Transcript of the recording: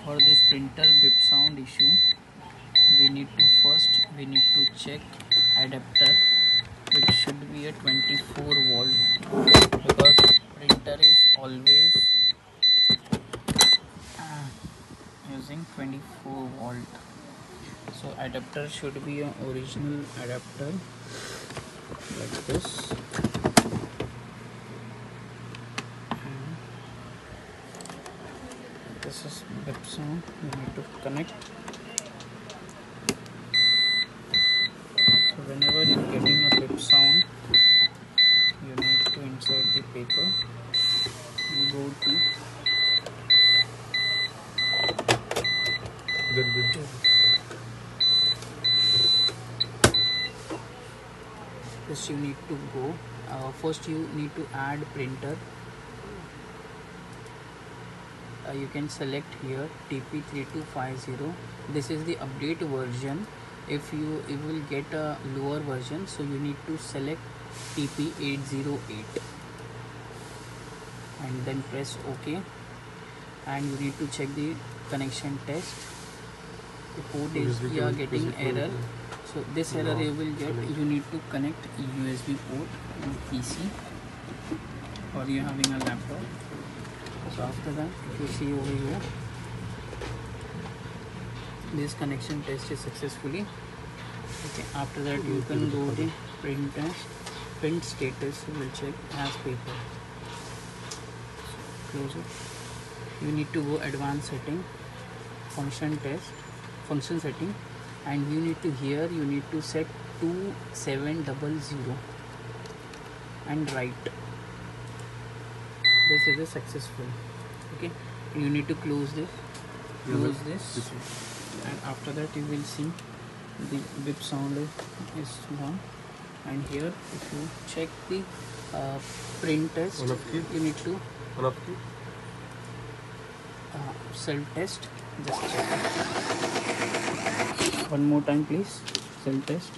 For this printer bip sound issue, we need to check adapter, which should be a 24 volt, because printer is always using 24 volt. So adapter should be an original adapter like this. This is bip sound. You need to connect. So whenever you're getting a bip sound, you need to insert the paper and go to this. You need to go first. You need to add printer. You can select here TP3250. This is the update version. If you will get a lower version, so you need to select TP808 and then press OK, and you need to check the connection test. The port is you are getting error, so this error you will get. You need to connect USB port in PC, or you're having a laptop. So after that, if you see over here, this connection test is successfully. Okay, after that you can go to print status. You will check as paper. Close it. You need to go advanced setting, function setting, and you need to you need to set 2700 and write. This is a successful. Okay, you need to close this, and after that you will see the bip sound is gone. And here, if you check the print test, you need to self test. Just check it. One more time please. Self test.